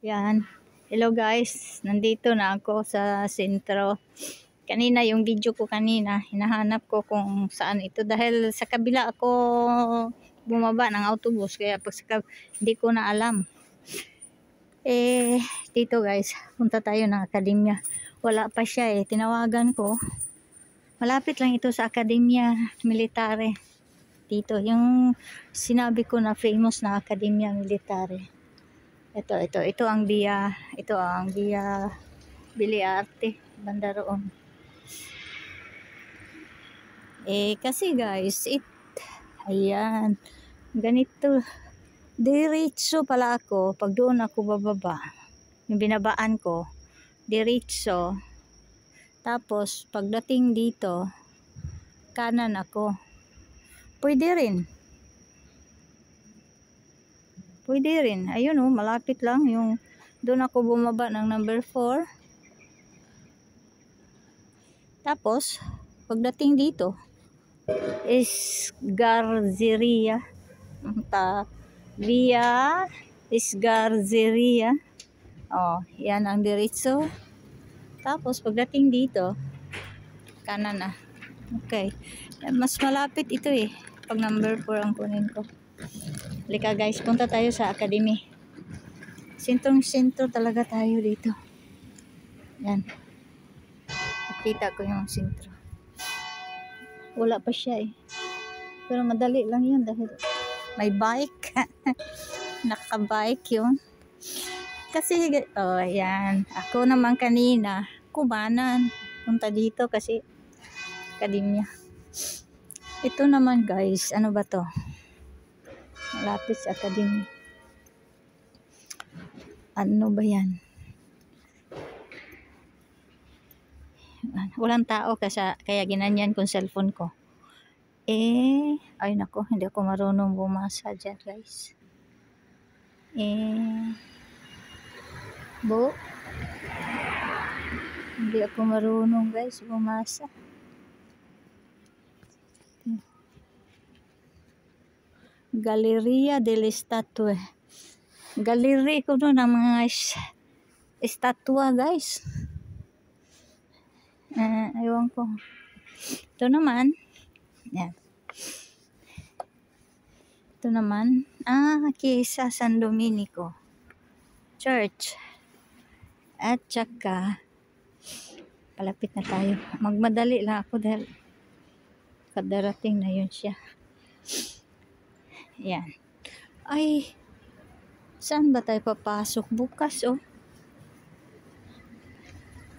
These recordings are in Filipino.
Yan. Hello guys, nandito na ako sa sentro. Kanina yung video ko kanina, hinahanap ko kung saan ito dahil sa kabila ako bumaba ng autobus kaya hindi ko na alam. Dito guys, punta tayo ng akademya. Wala pa siya tinawagan ko. Malapit lang ito sa akademya militare. Dito, yung sinabi ko na famous na akademya militare. Ito ang Via Biliarte, banda roon. Kasi guys, ayan, ganito, diretso pala ako, pag doon ako bababa, yung binabaan ko, diretso, tapos pagdating dito, kanan ako, pwede rin, ayun malapit lang, yung doon ako bumaba ng number 4, tapos pagdating dito is Garzeria, Via Garzeria. Yan ang diretso, tapos pagdating dito kanan na. Okay, mas malapit ito pag number 4 ang kunin ko. Halika guys, punta tayo sa academy. Sentrong-sentro talaga tayo dito. Yan. Nakita ko yung sentro. Wala pa siya pero madali lang yun dahil may bike. Naka-bike yun. Kasi, yan. Ako naman kanina, kumanan. Punta dito kasi akademya. Ito naman guys, ano ba to? Malapit sa academy. Ano ba yan? Walang tao kaya ginanyan kong cellphone ko. Ay nako, hindi ako marunong bumasa dyan guys. Hindi ako marunong guys bumasa. Galleria delle Statue. Gallery ko ng mga estatwa guys. Ewan ko. Ito naman. Yan. Ito naman. Chiesa San Domenico Church. At saka palapit na tayo. Magmadali lang ako dahil kadarating na yun siya. Yan. Ay, saan ba tayo papasok bukas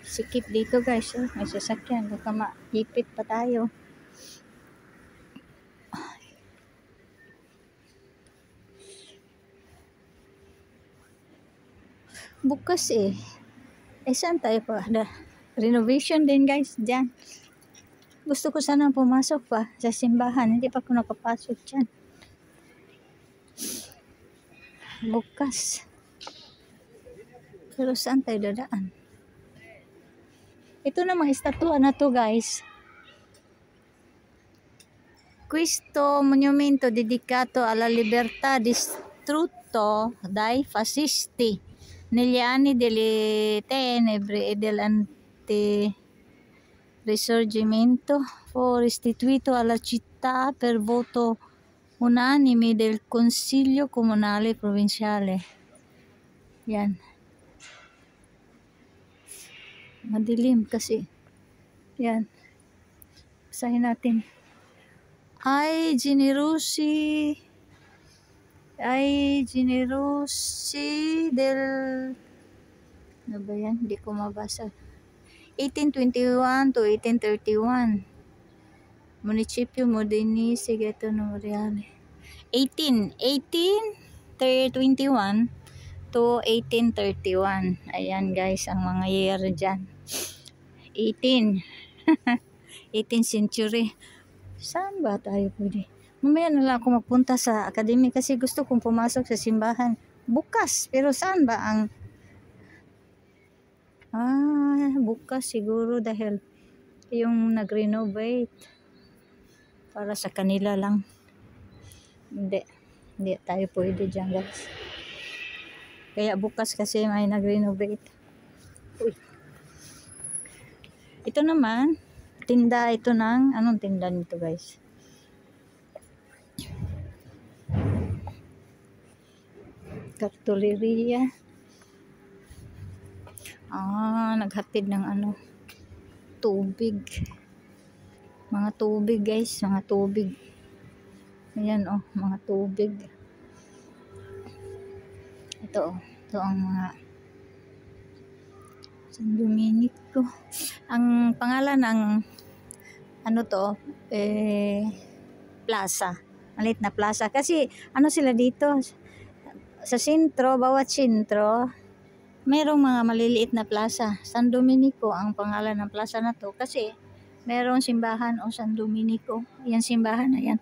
Sikip dito guys may sasakyan, baka maipit pa tayo. Bukas saan tayo pa? Renovation din guys dyan. Gusto ko sana pumasok pa sa simbahan, hindi pa ako nakapasok dyan bukas. Pero saan tayo dadaan? Ito namang estatua na to guys. Questo monumento dedicato alla libertà distrutto dai fascisti negli anni delle tenebre e dell'anti-risorgimento fu restituito alla città per voto unanime del Consiglio Comunale Provinciale. Yan. Madilim kasi. Yan. Basahin natin. Ai generosi del ano ba yan? Hindi ko mabasa. 1821 to 1831. Municipio Modenese Ghetto Memoriale. 1821 to 1831. Ayan guys, ang mga year dyan. 18th century. Saan ba tayo pwede? Mamaya na lang ako magpunta sa academy kasi gusto kong pumasok sa simbahan bukas. Pero saan ba ang bukas siguro dahil yung nag-renovate para sa kanila lang. Hindi tayo pwede dyan guys. Kaya bukas kasi may nag-renovate. Uy. Ito naman, tinda ito ng, anong tinda nito guys? Kartuleriya. Naghatid ng ano, tubig. Mga tubig guys, mga tubig. Ayan oh, mga tubig. Ito oh, ito ang mga San Domenico. Ang pangalan ng ano to, plaza. Malit na plaza. Kasi ano sila dito, sa sentro, bawat sentro, merong mga maliliit na plaza. San Domenico ang pangalan ng plaza na to kasi merong simbahan o San Domenico. Yan simbahan na yan.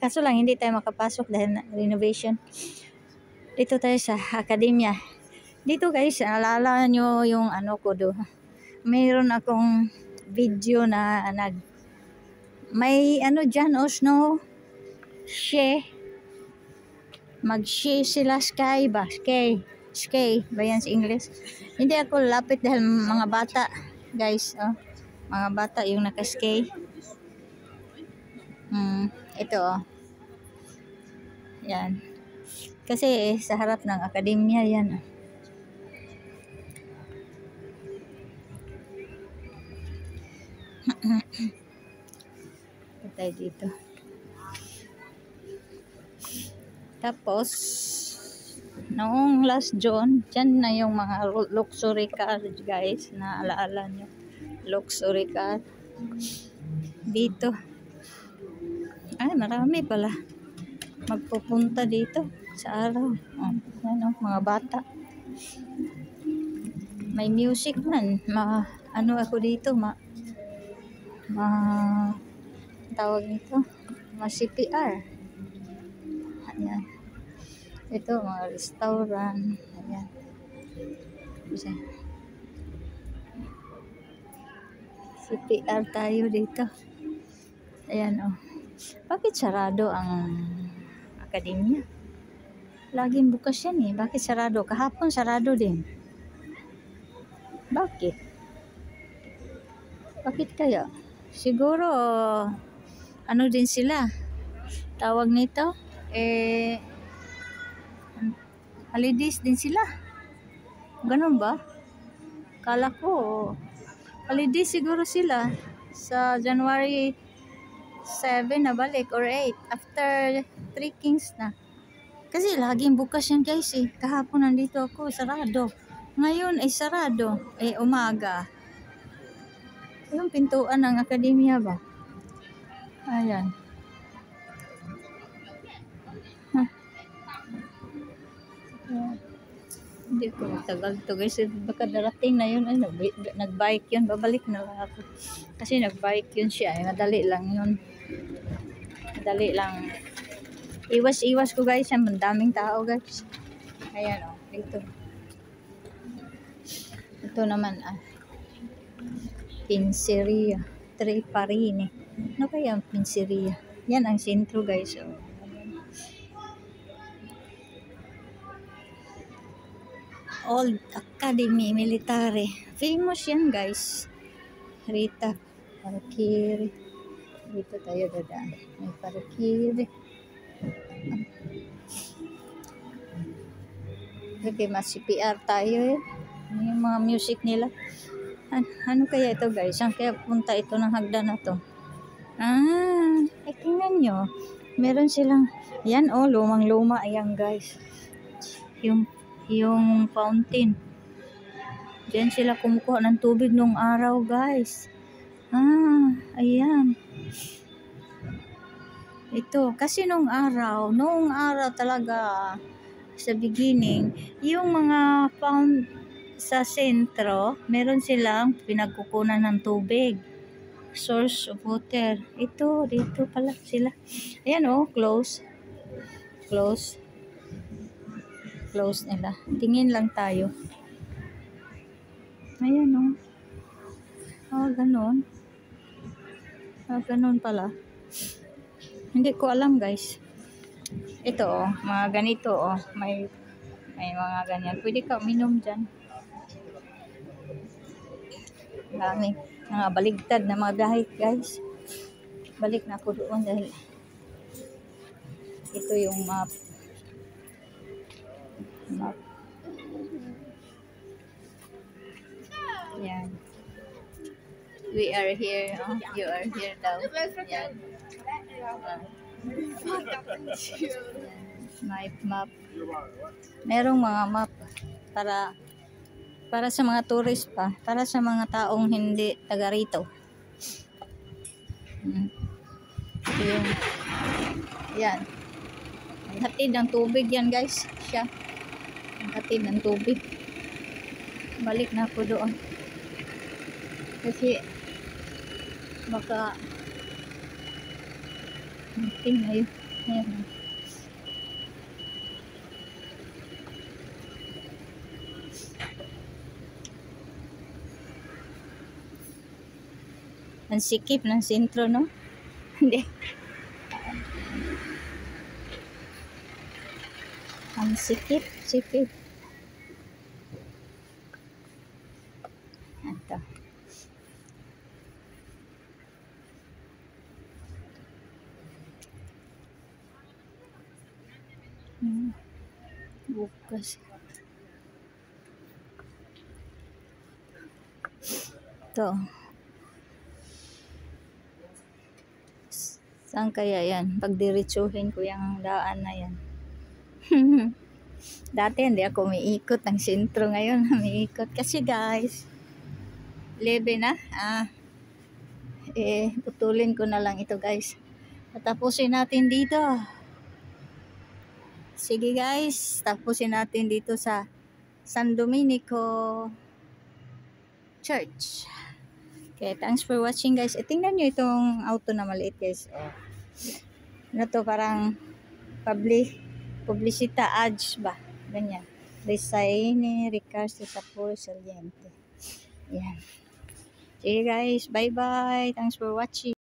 Kaso lang hindi tayo makapasok dahil na renovation. Dito tayo sa akademya. Dito guys, alala nyo yung ano ko do. Mayroon akong video na may ano dyan o snow. Mag-she sila sky ba? Sky ba yan sa English? Hindi ako lapit dahil mga bata guys. Oh. Mga bata yung naka-sky. Ito oh. Yan. Kasi sa harap ng akademya yan. Patay dito. Tapos, noong last June, dyan na yung mga luxury car guys, na alaala nyo. Luxury car. Dito. Ay, marami pala. Magpupunta dito sa araw. Ano, mga bata. May music man. Ano ako dito, tawag nito, CPR. Ayan. Ito, mga restaurant. Ayan. CPR tayo dito. Ayan, oh. Bakit sarado ang akademya? Laging bukas yan eh. Bakit sarado? Kahapon sarado din. Bakit? Bakit kaya? Siguro, ano din sila? Tawag nito? Holidays din sila. Ganun ba? Kala ko, holidays siguro sila. Sa January 7 na balik or 8. After 3 Kings na. Kasi laging bukas yan guys eh. Kahapon nandito ako, sarado. Ngayon ay sarado. Umaga. Yung pintuan ng akademya ba? Ayan. Hindi ko matagal to guys. Baka darating na yun. Nag-bike yun. Babalik na lang ako. Kasi nag-bike yun siya. Madali lang yun. Madali lang. Iwas-iwas ko guys. Ang daming tao guys. Ayan o. Dito. Ito naman Pinseria. Tre Parini. Ano kaya ang Pinseria? Yan ang sentro guys. Old Academy Military. Famous yan guys. Rita Parkiri. Dito tayo dadaan. May Parkiri. Okay, mas CPR tayo eh. Yung mga music nila. Ano kaya ito guys? Saan kaya punta ito ng hagdan na to? Tingnan nyo. Meron silang, yan oh, lumang-luma. Ayan guys. Yung fountain. Diyan sila kumukuha ng tubig nung araw guys. Ayan. Ito, kasi nung araw talaga sa beginning, yung mga sa sentro, meron silang pinagkukunan ng tubig. Source of water. Ito, dito pala sila. Ayan oh, close nila. Tingin lang tayo. Ayan oh. Ganun. Ganun pala. Hindi ko alam guys. Ito oh, mga ganito oh. May mga ganyan. Pwede ka uminom dyan. Dami. Mga baligtad na mga biyahe, guys. Balik na ako doon dahil ito yung map. Map. Yan. We are here. Oh, you are here daw. Yan. May map. Merong mga map para sa mga tourist pa, para sa mga taong hindi taga rito. Ito yung, yan. Ang hatid ng tubig yan, guys. Siya. Ang hatid ng tubig. Balik na ako doon. Kasi baka tingnan yun. Ayan. Ang sikip ng sentro, no? Hindi. Ang sikip. Ito. Bukas. Ito. Saan kaya yan? Pagdiretsuhin ko yung daan na yan. Dati hindi ako umiikot ng sentro, ngayon umiikot. Kasi guys, 11 na. Putulin ko na lang ito, guys. Tapusin natin dito. Sige guys, tapusin natin dito sa San Domenico Church. Okay, thanks for watching, guys. Tingnan nyo itong auto na maliit, guys. Ano to, parang publicita ads ba? Ganyan. Design Ricardo Sapor Saliente. Yan. Okay guys, bye-bye. Thanks for watching.